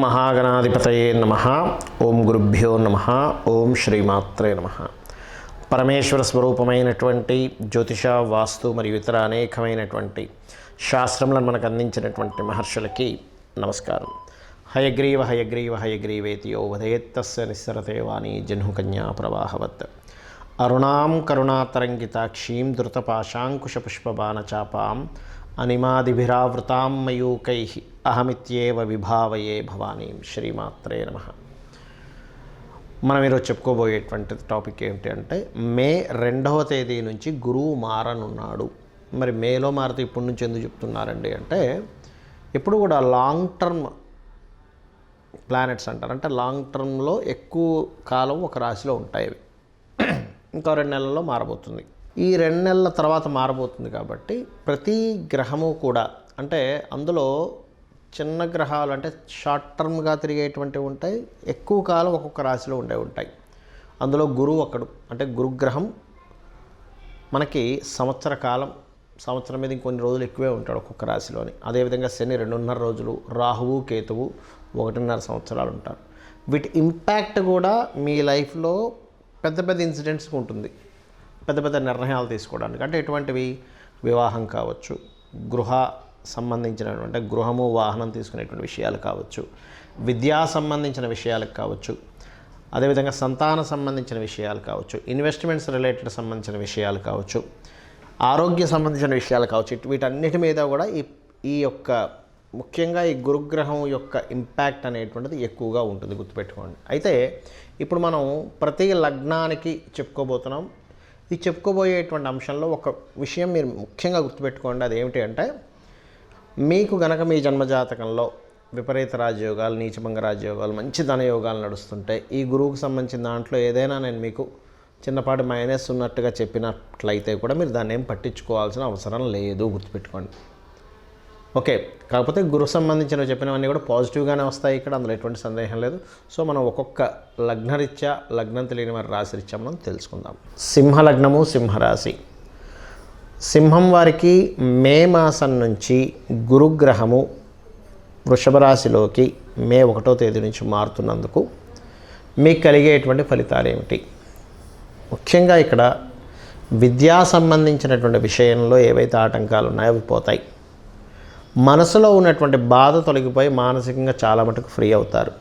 మహాగణాధిపతయే నమః. ఓం గురుభ్యో నమః. ఓం శ్రీమాత్రే నమః. పరమేశ్వర స్వరూపమైనటువంటి జ్యోతిష, వాస్తు మరియు ఇతర అనేకమైనటువంటి శాస్త్రములను మనకు అందించినటువంటి మహర్షులకి నమస్కారం. హయగ్రీవ హయగ్రీవ హయగ్రీవేతి యో వదేత్తస్య నిస్సరతే వాణి జహ్నుకన్యా ప్రవాహవత్. అరుణాం కరుణాతరంగితాక్షీం ధృతపాశాంకుశపుష్పబాణచాపాం అనిమాదిభిరావృతాం మయూకైః అహమిత్యేవ విభావయే భవానీం. శ్రీమాత్రే నమః. మనం ఈరోజు చెప్పుకోబోయేటువంటి టాపిక్ ఏమిటి అంటే, మే 2వ తేదీ నుంచి గురువు మారనున్నాడు. మరి మేలో మారితే ఇప్పటి నుంచి ఎందుకు చెప్తున్నారండి అంటే, ఎప్పుడు కూడా లాంగ్ టర్మ్ ప్లానెట్స్ అంటారు. అంటే లాంగ్ టర్మ్లో ఎక్కువ కాలం ఒక రాశిలో ఉంటాయి. అవి ఇంకో 2 నెలల్లో మారబోతుంది. ఈ 2 నెలల తర్వాత మారబోతుంది కాబట్టి ప్రతి గ్రహము కూడా, అంటే అందులో చిన్న గ్రహాలు అంటే షార్ట్ టర్మ్గా తిరిగేటువంటివి ఉంటాయి, ఎక్కువ కాలం ఒక్కొక్క రాశిలో ఉంటాయి. అందులో గురువు ఒకడు. అంటే గురుగ్రహం మనకి సంవత్సర కాలం, సంవత్సరం మీద ఇంకొన్ని రోజులు ఎక్కువే ఉంటాడు ఒక్కొక్క రాశిలోని. అదేవిధంగా శని 2.5 రోజులు, రాహువు కేతువు 1.5 సంవత్సరాలు ఉంటారు. వీటి ఇంపాక్ట్ కూడా మీ లైఫ్లో పెద్ద పెద్ద ఇన్సిడెంట్స్కి ఉంటుంది, పెద్ద పెద్ద నిర్ణయాలు తీసుకోవడానికి. అంటే ఎటువంటివి? వివాహం కావచ్చు, గృహ సంబంధించినటువంటి గృహము వాహనం తీసుకునేటువంటి విషయాలు కావచ్చు, విద్యా సంబంధించిన విషయాలకు కావచ్చు, అదేవిధంగా సంతాన సంబంధించిన విషయాలు కావచ్చు, ఇన్వెస్ట్మెంట్స్ రిలేటెడ్ సంబంధించిన విషయాలు కావచ్చు, ఆరోగ్య సంబంధించిన విషయాలు కావచ్చు. వీటన్నిటి మీద కూడా ఈ యొక్క ముఖ్యంగా ఈ గురుగ్రహం యొక్క ఇంపాక్ట్ అనేటువంటిది ఎక్కువగా ఉంటుంది, గుర్తుపెట్టుకోండి. అయితే ఇప్పుడు మనం ప్రతి లగ్నానికి చెప్పుకోబోతున్నాం. ఈ చెప్పుకోబోయేటువంటి అంశంలో ఒక విషయం మీరు ముఖ్యంగా గుర్తుపెట్టుకోండి. అదేమిటి అంటే, మీకు గనక మీ జన్మజాతకంలో విపరీత రాజయోగాలు, నీచభంగ రాజయోగాలు, మంచి ధనయోగాలు నడుస్తుంటే, ఈ గురువుకు సంబంధించిన దాంట్లో ఏదైనా నేను మీకు చిన్నపాటి మైనస్ ఉన్నట్టుగా చెప్పినట్లయితే కూడా మీరు దాన్ని ఏం పట్టించుకోవాల్సిన అవసరం లేదు, గుర్తుపెట్టుకోండి. ఓకే. కాకపోతే గురువు సంబంధించినవి చెప్పినవన్నీ కూడా పాజిటివ్గానే వస్తాయి ఇక్కడ, అందులో ఎటువంటి సందేహం లేదు. సో మనం ఒక్కొక్క లగ్నరీత్యా, లగ్నం తెలియని వారి రాశి రీత్యా మనం తెలుసుకుందాం. సింహలగ్నము, సింహరాశి. సింహం వారికి మే మాసం నుంచి గురుగ్రహము వృషభ రాశిలోకి మే 1వ తేదీ నుంచి మారుతున్నందుకు మీకు కలిగేటువంటి ఫలితాలు ఏమిటి? ముఖ్యంగా ఇక్కడ విద్యా సంబంధించినటువంటి విషయంలో ఏవైతే ఆటంకాలు ఉన్నాయో అవి పోతాయి. మనసులో ఉన్నటువంటి బాధ తొలగిపోయి మానసికంగా చాలా మటుకు ఫ్రీ అవుతారు.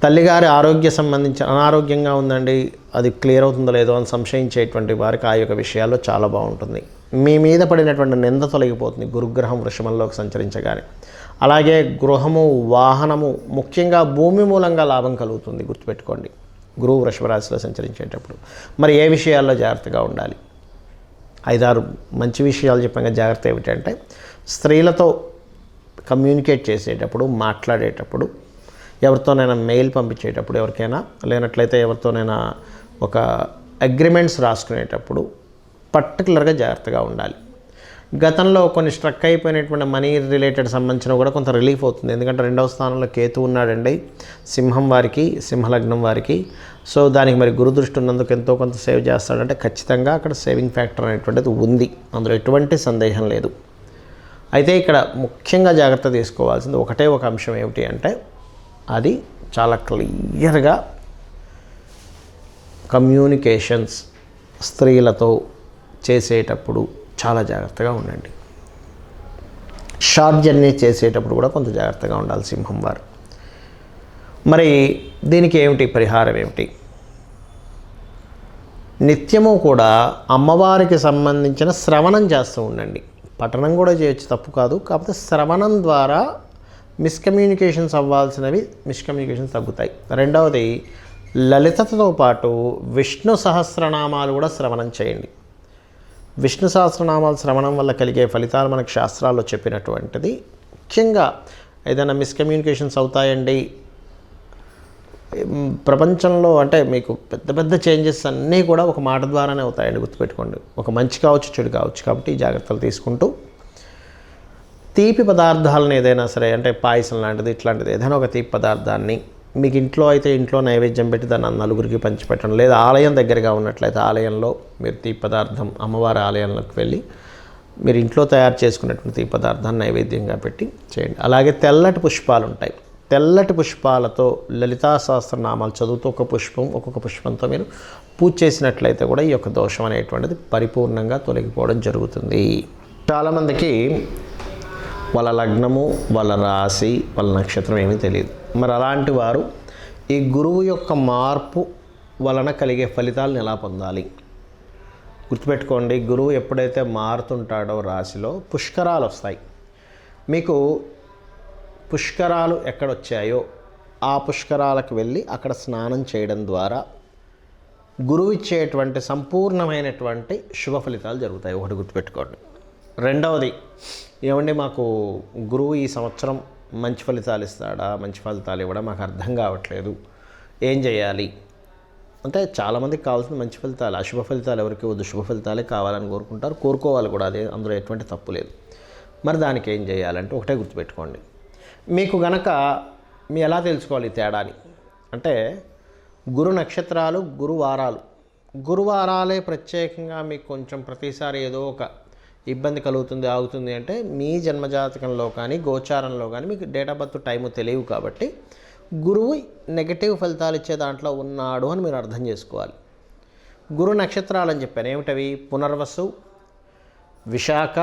తల్లిగారి ఆరోగ్య సంబంధించి అనారోగ్యంగా ఉందండి, అది క్లియర్ అవుతుందో లేదో అని సంశయించేటువంటి వారికి ఆ యొక్క విషయాల్లో చాలా బాగుంటుంది. మీ మీద పడినటువంటి నింద తొలగిపోతుంది గురుగ్రహం వృషభంలోకి సంచరించగానే. అలాగే గృహము, వాహనము, ముఖ్యంగా భూమి మూలంగా లాభం కలుగుతుంది, గుర్తుపెట్టుకోండి గురువు వృషభ రాశిలో సంచరించేటప్పుడు. మరి ఏ విషయాల్లో జాగ్రత్తగా ఉండాలి? 5-6 మంచి విషయాలు చెప్పాక జాగ్రత్త ఏమిటంటే, స్త్రీలతో కమ్యూనికేట్ చేసేటప్పుడు, మాట్లాడేటప్పుడు, ఎవరితోనైనా మెయిల్ పంపించేటప్పుడు, ఎవరికైనా లేనట్లయితే ఎవరితోనైనా ఒక అగ్రిమెంట్స్ రాసుకునేటప్పుడు పర్టికులర్గా జాగ్రత్తగా ఉండాలి. గతంలో కొన్ని స్ట్రక్ అయిపోయినటువంటి మనీ రిలేటెడ్ సంబంధించిన కూడా కొంత రిలీఫ్ అవుతుంది. ఎందుకంటే 2వ స్థానంలో కేతు ఉన్నాడండి సింహం వారికి, సింహలగ్నం వారికి. సో దానికి మరి గురుదృష్టి ఉన్నందుకు ఎంతో కొంత సేవ్ చేస్తాడంటే ఖచ్చితంగా అక్కడ సేవింగ్ ఫ్యాక్టర్ అనేటువంటిది ఉంది, అందులో ఎటువంటి సందేహం లేదు. అయితే ఇక్కడ ముఖ్యంగా జాగ్రత్త తీసుకోవాల్సింది ఒకటే ఒక అంశం ఏమిటి అంటే, అది చాలా క్లియర్గా కమ్యూనికేషన్స్ స్త్రీలతో చేసేటప్పుడు చాలా జాగ్రత్తగా ఉండండి. షార్ట్ జర్నీ చేసేటప్పుడు కూడా కొంత జాగ్రత్తగా ఉండాలి సింహం వారు. మరి దీనికి ఏమిటి పరిహారం ఏమిటి? నిత్యము కూడా అమ్మవారికి సంబంధించిన శ్రవణం చేస్తూ ఉండండి. పఠనం కూడా చేయొచ్చు, తప్పు కాదు. కాకపోతే శ్రవణం ద్వారా మిస్కమ్యూనికేషన్స్ అవ్వాల్సినవి మిస్కమ్యూనికేషన్స్ తగ్గుతాయి. 2వది, లలితతో పాటు విష్ణు సహస్రనామాలు కూడా శ్రవణం చేయండి. విష్ణు సహస్రనామాలు శ్రవణం వల్ల కలిగే ఫలితాలు మనకు శాస్త్రాల్లో చెప్పినటువంటిది. ముఖ్యంగా ఏదైనా మిస్కమ్యూనికేషన్స్ అవుతాయండి ప్రపంచంలో, అంటే మీకు పెద్ద పెద్ద చేంజెస్ అన్నీ కూడా ఒక మాట ద్వారానే అవుతాయండి, గుర్తుపెట్టుకోండి. ఒక మంచి కావచ్చు, చెడు కావచ్చు. కాబట్టి ఈ జాగ్రత్తలు తీసుకుంటూ తీపి పదార్థాలను ఏదైనా సరే, అంటే పాయసం లాంటిది ఇట్లాంటిది ఏదైనా ఒక తీపి పదార్థాన్ని మీకు ఇంట్లో అయితే ఇంట్లో నైవేద్యం పెట్టి దాన్ని నలుగురికి పంచిపెట్టండి. లేదా ఆలయం దగ్గరగా ఉన్నట్లయితే ఆలయంలో మీరు తీపి పదార్థం, అమ్మవారి ఆలయంలోకి వెళ్ళి మీరు ఇంట్లో తయారు చేసుకున్నటువంటి ఈ పదార్థాన్ని నైవేద్యంగా పెట్టి చేయండి. అలాగే తెల్లటి పుష్పాలు ఉంటాయి. తెల్లటి పుష్పాలతో లలితా సహస్రనామాలు చదువుతూ ఒక్కొక్క పుష్పంతో మీరు పూజ చేసినట్లయితే కూడా ఈ యొక్క దోషం అనేటువంటిది పరిపూర్ణంగా తొలగిపోవడం జరుగుతుంది. చాలామందికి వాళ్ళ లగ్నము, వాళ్ళ రాశి, వాళ్ళ నక్షత్రం ఏమీ తెలియదు. మరి అలాంటి వారు ఈ గురువు యొక్క మార్పు వలన కలిగే ఫలితాలను ఎలా పొందాలి? గుర్తుపెట్టుకోండి, గురువు ఎప్పుడైతే మారుతుంటాడో రాశిలో పుష్కరాలు వస్తాయి. మీకు పుష్కరాలు ఎక్కడొచ్చాయో ఆ పుష్కరాలకు వెళ్ళి అక్కడ స్నానం చేయడం ద్వారా గురువు ఇచ్చేటువంటి సంపూర్ణమైనటువంటి శుభ ఫలితాలు జరుగుతాయి. ఒకటి గుర్తుపెట్టుకోండి. రెండవది, ఏమండి మాకు గురువు ఈ సంవత్సరం మంచి ఫలితాలు ఇస్తాడా, మంచి ఫలితాలు ఇవ్వడం మాకు అర్థం కావట్లేదు, ఏం చేయాలి అంటే చాలామందికి కావాల్సిన మంచి ఫలితాలు, అశుభ ఫలితాలు ఎవరికి వద్దు, శుభ ఫలితాలే కావాలని కోరుకుంటారు, కోరుకోవాలి కూడా, అదే అందులో ఎటువంటి తప్పు లేదు. మరి దానికి ఏం చేయాలంటే ఒకటే గుర్తుపెట్టుకోండి. మీకు గనక మీ ఎలా తెలుసుకోవాలి తేడాని అంటే గురు నక్షత్రాలు, గురువారాలే ప్రత్యేకంగా మీకు కొంచెం ప్రతిసారి ఏదో ఒక ఇబ్బంది కలుగుతుంది, ఆగుతుంది అంటే మీ జన్మజాతకంలో కానీ గోచారంలో కానీ మీకు డేట్ ఆఫ్ బర్త్ టైము తెలియవు. కాబట్టి గురువు నెగటివ్ ఫలితాలు ఇచ్చే దాంట్లో ఉన్నాడు అని మీరు అర్థం చేసుకోవాలి. గురు నక్షత్రాలు అని చెప్పాను, ఏమిటవి? పునర్వసు, విశాఖ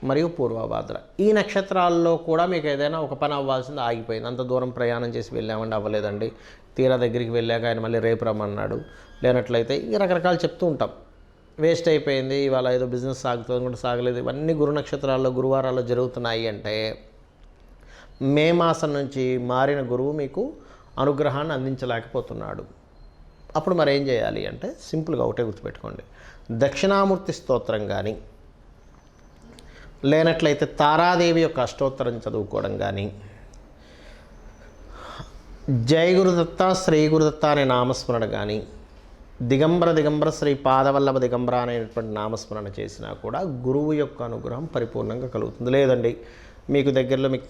మరియు పూర్వభాద్ర. ఈ నక్షత్రాల్లో కూడా మీకు ఏదైనా ఒక పని అవ్వాల్సింది ఆగిపోయింది. అంత దూరం ప్రయాణం చేసి వెళ్ళామండి, అవ్వలేదండి, తీరా దగ్గరికి వెళ్ళాక ఆయన మళ్ళీ రేపు రమ్మన్నాడు, లేనట్లయితే ఇంకా రకరకాలు చెప్తూ ఉంటాం, వేస్ట్ అయిపోయింది, ఇవాళ ఏదో బిజినెస్ సాగుతుంది కూడా సాగలేదు. ఇవన్నీ గురు నక్షత్రాల్లో గురువారాల్లో జరుగుతున్నాయి అంటే మే మాసం నుంచి మారిన గురువు మీకు అనుగ్రహాన్ని అందించలేకపోతున్నాడు. అప్పుడు మరి ఏం చేయాలి అంటే సింపుల్గా ఒకటే గుర్తుపెట్టుకోండి. దక్షిణామూర్తి స్తోత్రం కానీ లేనట్లయితే తారాదేవి యొక్క అష్టోత్తరం చదువుకోవడం కానీ, జయ గురుదత్త, శ్రీ గురుదత్త అనే నామస్మరణ కానీ, దిగంబర శ్రీ పాదవల్లభ దిగంబర అనేటువంటి నామస్మరణ చేసినా కూడా గురువు యొక్క అనుగ్రహం పరిపూర్ణంగా కలుగుతుంది. లేదండి మీకు దగ్గరలో మీకు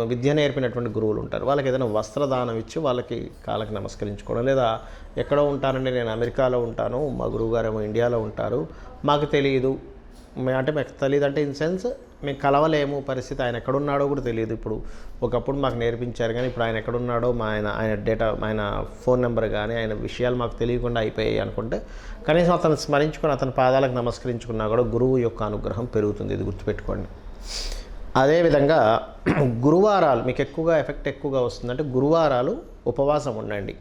విద్య నేర్పినటువంటి గురువులు ఉంటారు, వాళ్ళకి ఏదైనా వస్త్రదానం ఇచ్చి వాళ్ళకి కాళ్ళకి నమస్కరించుకోవడం, లేదా ఎక్కడో ఉంటానండి, నేను అమెరికాలో ఉంటాను, మా గురువుగారు ఏమో ఇండియాలో ఉంటారు, మాకు తెలియదు అంటే మాకు తెలియదు అంటే ఇన్ సెన్స్ మేము కలవలేము, పరిస్థితి ఆయన ఎక్కడున్నాడో కూడా తెలియదు. ఇప్పుడు ఒకప్పుడు మాకు నేర్పించారు కానీ ఇప్పుడు ఆయన ఎక్కడున్నాడో ఆయన డేటా, ఆయన ఫోన్ నెంబర్ కానీ ఆయన విషయాలు మాకు తెలియకుండా అయిపోయాయి అనుకుంటే కనీసం అతను స్మరించుకొని అతని పాదాలకు నమస్కరించుకున్నా కూడా గురువు యొక్క అనుగ్రహం పెరుగుతుంది. ఇది గుర్తుపెట్టుకోండి. అదేవిధంగా గురువారాలు మీకు ఎఫెక్ట్ ఎక్కువగా వస్తుందంటే గురువారాలు ఉపవాసం ఉండండి,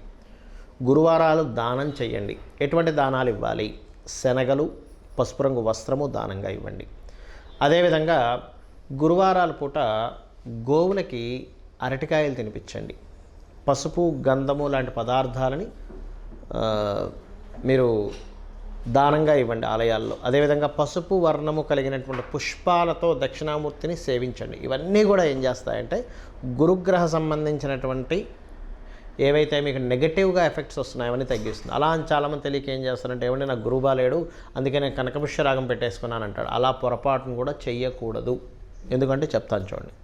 గురువారాలు దానం చేయండి. ఎటువంటి దానాలు ఇవ్వాలి? శనగలు, పసుపు రంగు వస్త్రము దానంగా ఇవ్వండి. అదేవిధంగా గురువారాల పూట గోవులకి అరటికాయలు తినిపించండి. పసుపు, గంధము లాంటి పదార్థాలని మీరు దానంగా ఇవ్వండి ఆలయాల్లో. అదేవిధంగా పసుపు వర్ణము కలిగినటువంటి పుష్పాలతో దక్షిణామూర్తిని సేవించండి. ఇవన్నీ కూడా ఏం చేస్తాయంటే గురుగ్రహ సంబంధించినటువంటి ఏవైతే మీకు నెగటివ్గా ఎఫెక్ట్స్ వస్తున్నాయని తగ్గిస్తుంది. అలా అని చాలామంది తెలియక ఏం చేస్తారంటే ఏమంటే నాకు గురువు బాలేడు అందుకే నేను కనకపుష్య రాగం పెట్టేసుకున్నాను అంటాడు. అలా పొరపాటును కూడా చెయ్యకూడదు. ఎందుకంటే చెప్తాను చూడండి.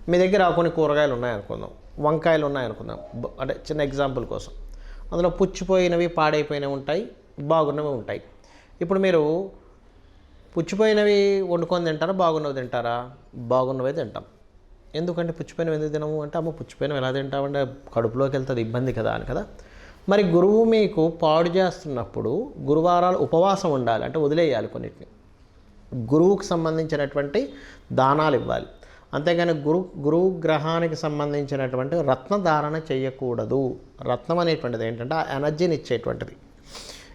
మీ దగ్గర కొన్ని కూరగాయలు ఉన్నాయనుకుందాం, వంకాయలు ఉన్నాయనుకుందాం, అంటే చిన్న ఎగ్జాంపుల్ కోసం. అందులో పుచ్చిపోయినవి, పాడైపోయినవి ఉంటాయి, బాగున్నవి ఉంటాయి. ఇప్పుడు మీరు పుచ్చిపోయినవి వండుకొని తింటారా, బాగున్నవి తింటారా? బాగున్నవే తింటాం. ఎందుకంటే పుచ్చిపోయినవి ఎందుకు తినము అంటే అమ్మ పుచ్చిపోయినవి ఎలా తింటామంటే కడుపులోకి వెళ్తుంది, ఇబ్బంది కదా అని కదా. మరి గురువు మీకు పాడు చేస్తున్నప్పుడు గురువారాలు ఉపవాసం ఉండాలి, అంటే వదిలేయాలి కొన్నిటిని. గురువుకు సంబంధించినటువంటి దానాలు ఇవ్వాలి. అంతేగాని గురువు గ్రహానికి సంబంధించినటువంటి రత్న ధారణ చేయకూడదు. రత్నం అనేటువంటిది ఏంటంటే ఆ ఎనర్జీని ఇచ్చేటువంటిది.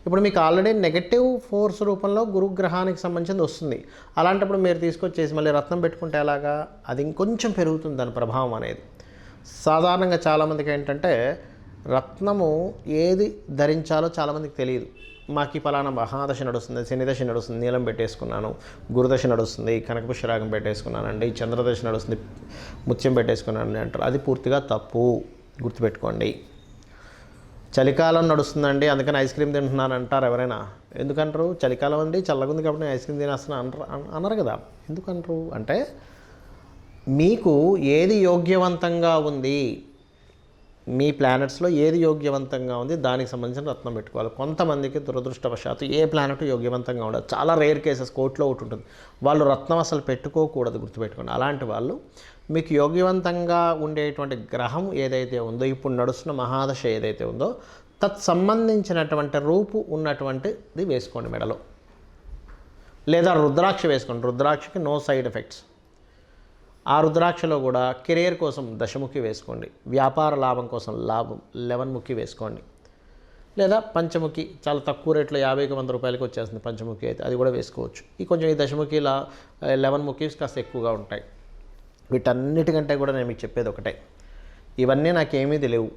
ఇప్పుడు మీకు ఆల్రెడీ నెగటివ్ ఫోర్స్ రూపంలో గురుగ్రహానికి సంబంధించింది వస్తుంది. అలాంటప్పుడు మీరు తీసుకొచ్చేసి మళ్ళీ రత్నం పెట్టుకుంటే ఎలాగా? అది ఇంకొంచెం పెరుగుతుంది దాని ప్రభావం అనేది. సాధారణంగా చాలామందికి ఏంటంటే రత్నము ఏది ధరించాలో చాలామందికి తెలియదు. మాకు ఈ పలానా మహాదశ నడుస్తుంది, శనిదశ నడుస్తుంది, నీలం పెట్టేసుకున్నాను, గురుదశ నడుస్తుంది, కనకపుష్యరాగం పెట్టేసుకున్నానండి, చంద్రదశ నడుస్తుంది, ముత్యం పెట్టేసుకున్నానండి అంటారు. అది పూర్తిగా తప్పు, గుర్తుపెట్టుకోండి. చలికాలం నడుస్తుందండి అందుకని ఐస్ క్రీమ్ తింటున్నాను అంటారు ఎవరైనా. ఎందుకంటారు? చలికాలం అండి చల్లగుంది కాబట్టి నేను ఐస్ క్రీమ్ తినేస్తున్నాను అన్నారు కదా. ఎందుకంటారు అంటే మీకు ఏది యోగ్యవంతంగా ఉంది, మీ ప్లానెట్స్లో ఏది యోగ్యవంతంగా ఉంది దానికి సంబంధించిన రత్నం పెట్టుకోవాలి. కొంతమందికి దురదృష్టవశాత్తు ఏ ప్లానెట్ యోగ్యవంతంగా ఉండదు. చాలా రేర్ కేసెస్, కోర్టులో ఒకటి ఉంటుంది, వాళ్ళు రత్నం అసలు పెట్టుకోకూడదు, గుర్తుపెట్టుకోండి. అలాంటి వాళ్ళు మీకు యోగ్యవంతంగా ఉండేటువంటి గ్రహం ఏదైతే ఉందో, ఇప్పుడు నడుస్తున్న మహాదశ ఏదైతే ఉందో తత్సంబంధించినటువంటి రూపు ఉన్నటువంటిది వేసుకోండి మెడలో, లేదా రుద్రాక్ష వేసుకోండి. రుద్రాక్షకి నో సైడ్ ఎఫెక్ట్స్. ఆ రుద్రాక్షలో కూడా కెరియర్ కోసం దశముఖి వేసుకోండి, వ్యాపార లాభం కోసం 11 ముఖి వేసుకోండి, లేదా పంచముఖి చాలా తక్కువ రేట్లో 50-100 రూపాయలకి వచ్చేస్తుంది పంచముఖి అయితే, అది కూడా వేసుకోవచ్చు. ఈ దశముఖి 11 ముఖీస్ కాస్త ఎక్కువగా ఉంటాయి. వీటన్నిటికంటే కూడా నేను మీకు చెప్పేది ఒకటే, ఇవన్నీ నాకేమీ తెలియవు.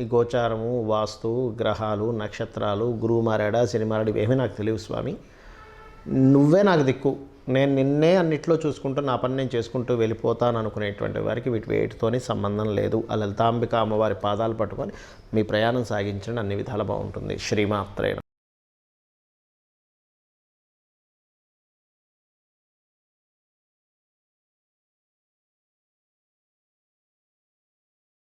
ఈ గోచారము, వాస్తు, గ్రహాలు, నక్షత్రాలు, గురువు మారాడా, శని మారాడు, ఇవేమీ నాకు తెలియవు స్వామి. నువ్వే నాకు దిక్కు, నేను నిన్నే అన్నిట్లో చూసుకుంటూ నా పని నేను చేసుకుంటూ వెళ్ళిపోతాను అనుకునేటువంటి వారికి వీటితోని సంబంధం లేదు. ఆ లలితాంబిక అమ్మవారి పాదాలు పట్టుకొని మీ ప్రయాణం సాగించండి, అన్ని విధాలు బాగుంటుంది. శ్రీమాత్రే నమః.